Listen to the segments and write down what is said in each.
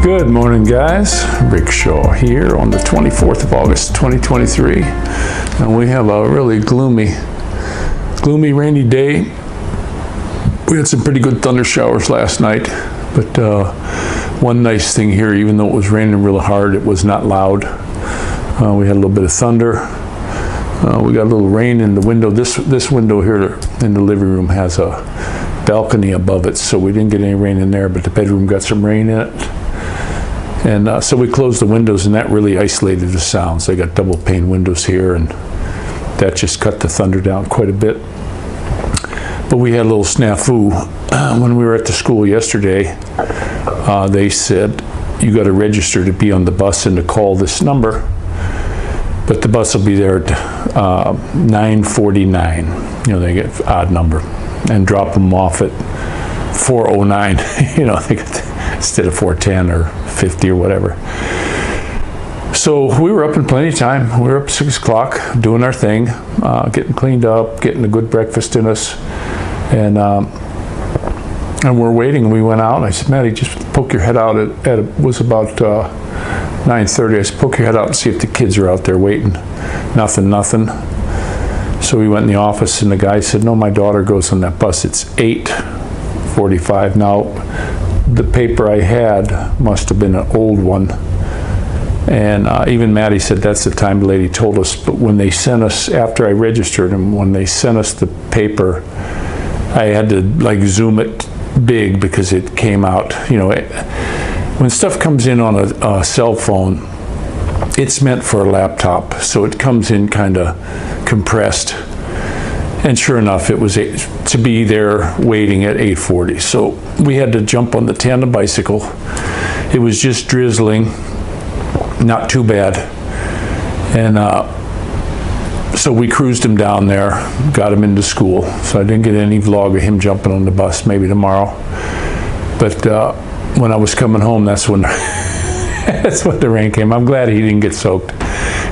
Good morning, guys. Rick Shaw here on the 24th of August, 2023. And we have a really gloomy, rainy day. We had some pretty good thunder showers last night, but one nice thing here, even though it was raining really hard, it was not loud. We had a little bit of thunder. We got a little rain in the window. This window here in the living room has a balcony above it, so we didn't get any rain in there, but the bedroom got some rain in it. And so we closed the windows, and that really isolated the sounds. They got double pane windows here, and that just cut the thunder down quite a bit. But we had a little snafu. When we were at the school yesterday, they said, you got to register to be on the bus and to call this number. But the bus will be there at 9:49. You know, they get odd number. And drop them off at 4:09. You know, they got instead of 4:10 or 50 or whatever. So we were up in plenty of time. We were up 6 o'clock doing our thing, getting cleaned up, getting a good breakfast in us, and we're waiting. We went out, and I said, Maddie, just poke your head out it was about 9:30. I said, poke your head out and see if the kids are out there waiting. Nothing. So we went in the office, and the guy said, no, my daughter goes on that bus. It's 8:45. Now, the paper I had must have been an old one. And even Maddie said that's the time the lady told us. But when they sent us, after I registered, and when they sent us the paper, I had to like zoom it big because it came out, you know, when stuff comes in on a cell phone, it's meant for a laptop. So it comes in kind of compressed. And sure enough, it was to be there waiting at 8:40. So we had to jump on the Tandem bicycle. It was just drizzling, not too bad. And so we cruised him down there, got him into school. So I didn't get any vlog of him jumping on the bus, maybe tomorrow. But when I was coming home, that's when that's when the rain came. I'm glad he didn't get soaked.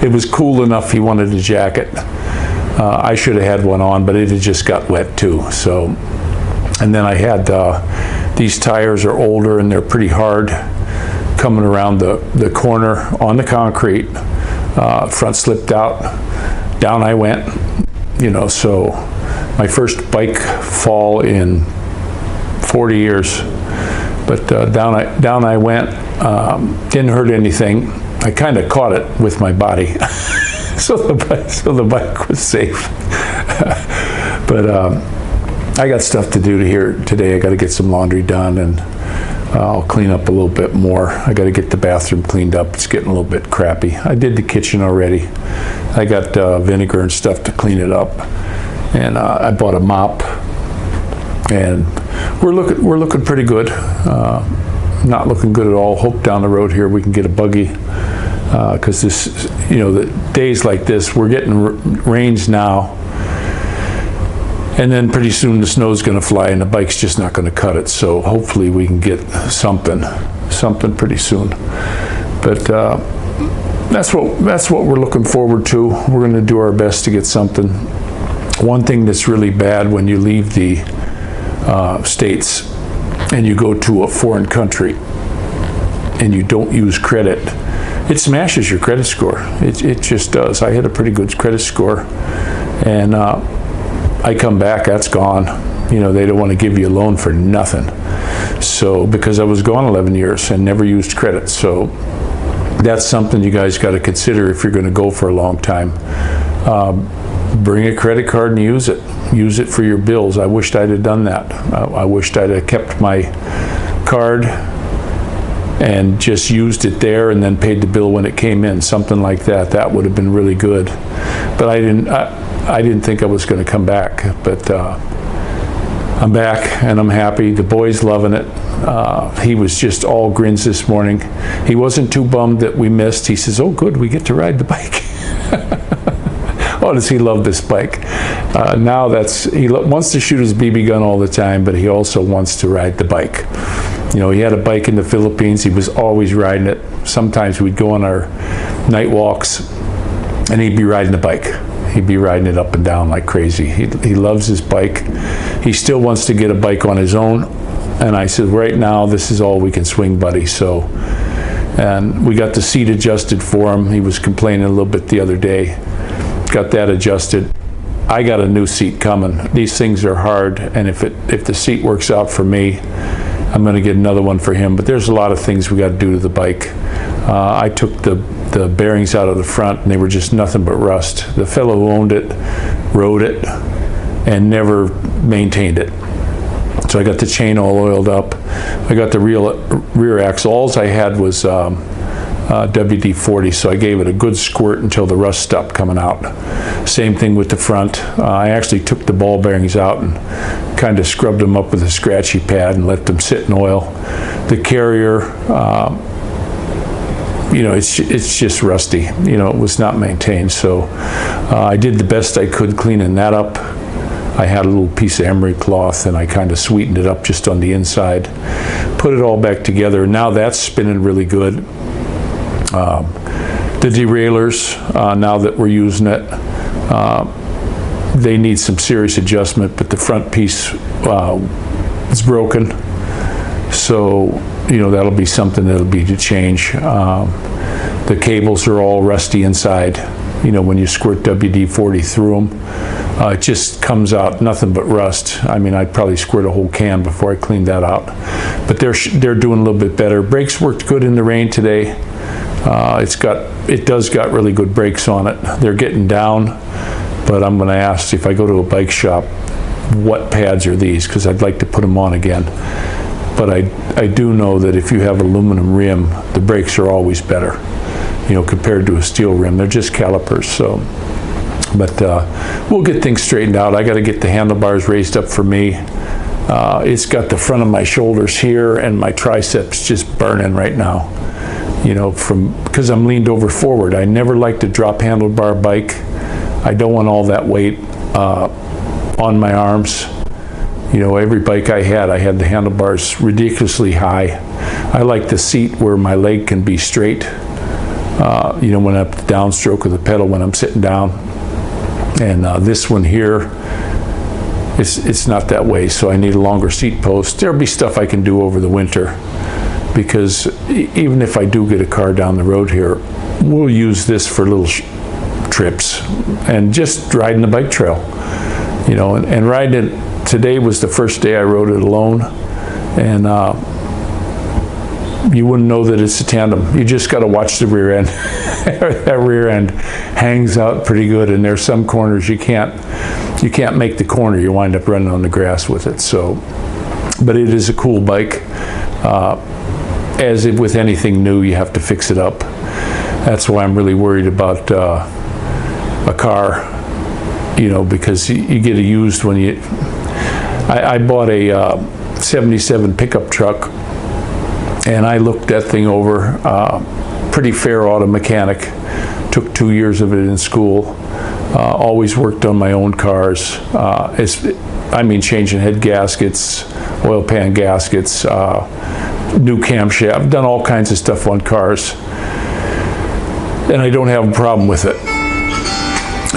It was cool enough he wanted a jacket. I should have had one on, but it had just got wet too. So, and then I had these tires are older and they're pretty hard. Coming around the corner on the concrete, front slipped out, down I went. You know, so my first bike fall in 40 years. But down I went. Didn't hurt anything. I kind of caught it with my body. So the bike was safe. But I got stuff to do here today. I got to get some laundry done, and I'll clean up a little bit more. I got to get the bathroom cleaned up. It's getting a little bit crappy. I did the kitchen already. I got vinegar and stuff to clean it up, and I bought a mop, and we're looking pretty good. Not looking good at all. Hope down the road here we can get a buggy. Because this, you know, the days like this, we're getting rains now, and then pretty soon the snow's going to fly, and the bike's just not going to cut it. So hopefully we can get something pretty soon. But that's what we're looking forward to. We're going to do our best to get something. One thing that's really bad when you leave the States and you go to a foreign country and you don't use credit, it smashes your credit score. It just does. I had a pretty good credit score, and I come back, that's gone. You know, they don't want to give you a loan for nothing. So, because I was gone 11 years and never used credit. So that's something you guys got to consider if you're going to go for a long time. Bring a credit card and use it. Use it for your bills. I wished I'd have done that. I wished I'd have kept my card and just used it there and then paid the bill when it came in, something like that. That would have been really good. But I didn't think I was going to come back. But I'm back and I'm happy. The boy's loving it. He was just all grins this morning. He wasn't too bummed that we missed. He says, oh good, we get to ride the bike. Oh, does he love this bike. Now he wants to shoot his BB gun all the time, but he also wants to ride the bike. You know, he had a bike in the Philippines. He was always riding it. Sometimes we'd go on our night walks, and he'd be riding the bike. He'd be riding it up and down like crazy. He loves his bike. He still wants to get a bike on his own. And I said, right now, this is all we can swing, buddy. So And we got the seat adjusted for him. He was complaining a little bit the other day. Got that adjusted. I got a new seat coming. These things are hard, and if the seat works out for me, I'm going to get another one for him. But there's a lot of things we got to do to the bike. I took the bearings out of the front, and they were just nothing but rust. The fellow who owned it rode it and never maintained it. So I got the chain all oiled up. I got the rear axle. All I had was WD-40, so I gave it a good squirt until the rust stopped coming out. Same thing with the front. I actually took the ball bearings out and kind of scrubbed them up with a scratchy pad and let them sit in oil. The carrier, it's just rusty. It was not maintained. So I did the best I could cleaning that up. I had a little piece of emery cloth and I kind of sweetened it up just on the inside. Put it all back together. Now that's spinning really good. The derailleurs, now that we're using it, they need some serious adjustment, but the front piece is broken. So, that'll be something that'll be to change. The cables are all rusty inside. When you squirt WD-40 through them, it just comes out nothing but rust. I mean, I'd probably squirt a whole can before I cleaned that out. But they're doing a little bit better. Brakes worked good in the rain today. It does got really good brakes on it. They're getting down, but I'm going to ask if I go to a bike shop, what pads are these? Because I'd like to put them on again. But I do know that if you have aluminum rim, the brakes are always better, compared to a steel rim. They're just calipers. So, but we'll get things straightened out. I got to get the handlebars raised up for me. It's got the front of my shoulders here and my triceps just burning right now. Because I'm leaned over forward. I never like to drop handlebar bike. I don't want all that weight on my arms. Every bike I had the handlebars ridiculously high. I like the seat where my leg can be straight. When up the downstroke of the pedal when I'm sitting down. And this one here, it's not that way, so I need a longer seat post. There'll be stuff I can do over the winter, because even if I do get a car down the road here, we'll use this for little trips and just riding the bike trail, and riding it. Today was the first day I rode it alone, and you wouldn't know that it's a tandem. You just got to watch the rear end. That rear end hangs out pretty good, and there's some corners you can't make the corner. You wind up running on the grass with it. So, but it is a cool bike. As with anything new, you have to fix it up. That's why I'm really worried about a car, because you get it used when you. I bought a 77 pickup truck, and I looked that thing over. Pretty fair auto mechanic. Took 2 years of it in school. Always worked on my own cars. Changing head gaskets, oil pan gaskets, new camshaft. I've done all kinds of stuff on cars, and I don't have a problem with it.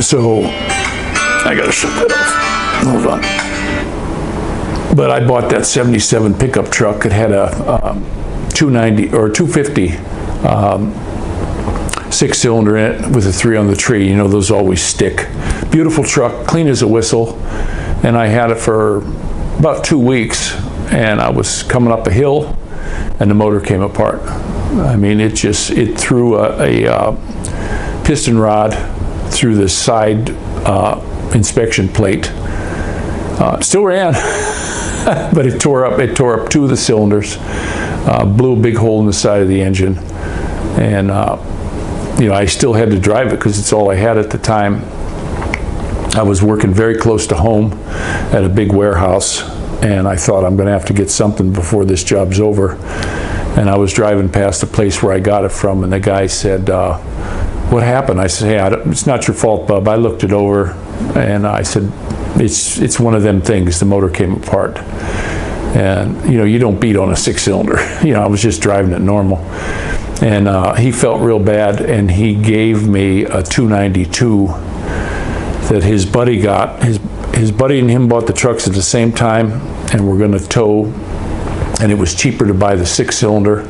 So I gotta shut that off. Hold on. But I bought that 77 pickup truck. It had a 290 or 250 six-cylinder in it with a 3 on the tree. Those always stick. Beautiful truck, clean as a whistle. And I had it for about 2 weeks, and I was coming up a hill and the motor came apart. I mean, it threw a piston rod through the side inspection plate. Still ran, but it tore up 2 of the cylinders, blew a big hole in the side of the engine, and I still had to drive it because it's all I had at the time. I was working very close to home at a big warehouse, and I thought I'm going to have to get something before this job's over. And I was driving past the place where I got it from, and the guy said, what happened? I said, hey, it's not your fault, bub. I looked it over, and I said, it's one of them things. The motor came apart. And, you don't beat on a 6-cylinder. I was just driving it normal. And he felt real bad, and he gave me a 292 that his buddy got. His buddy and him bought the trucks at the same time, and we're going to tow, and it was cheaper to buy the 6-cylinder.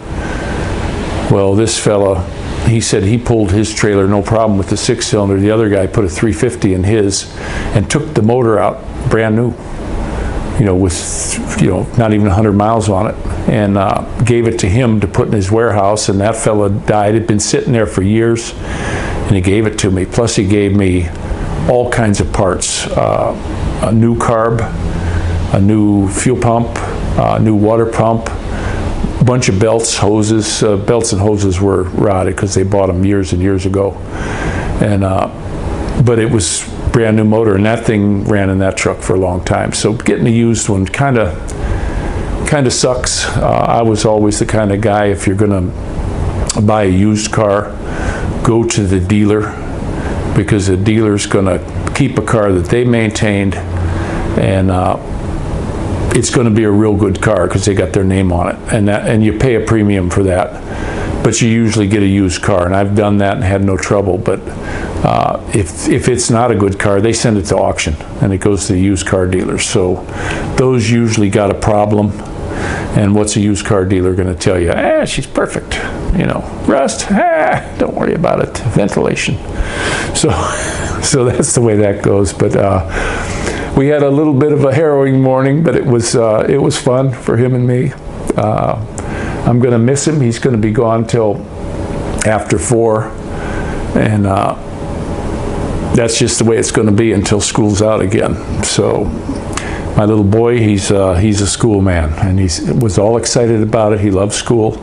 Well, this fella, he said he pulled his trailer no problem with the 6-cylinder. The other guy put a 350 in his and took the motor out brand new, with, not even 100 miles on it, and gave it to him to put in his warehouse. And that fella died. It had been sitting there for years, and he gave it to me. Plus he gave me all kinds of parts, a new carb, a new fuel pump, a new water pump, a bunch of belts, hoses. Belts and hoses were rotted because they bought them years and years ago. And but it was brand new motor, and that thing ran in that truck for a long time. So getting a used one kind of sucks. I was always the kind of guy, if you're gonna buy a used car, go to the dealer, because the dealer's gonna keep a car that they maintained, and it's going to be a real good car because they got their name on it, and you pay a premium for that, but you usually get a used car, and I've done that and had no trouble. But if it's not a good car, they send it to auction and it goes to the used car dealers. So those usually got a problem. And what's a used car dealer going to tell you? She's perfect, rust, don't worry about it, ventilation. So that's the way that goes. But we had a little bit of a harrowing morning, but it was fun for him and me. I'm going to miss him. He's going to be gone till after 4, and that's just the way it's going to be until school's out again. So my little boy, he's a school man, and he was all excited about it. He loves school.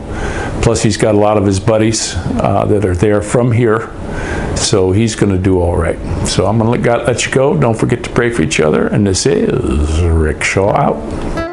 Plus he's got a lot of his buddies that are there from here. So he's going to do all right. So I'm going to let you go. Don't forget to pray for each other. And this is Rick Shaw out.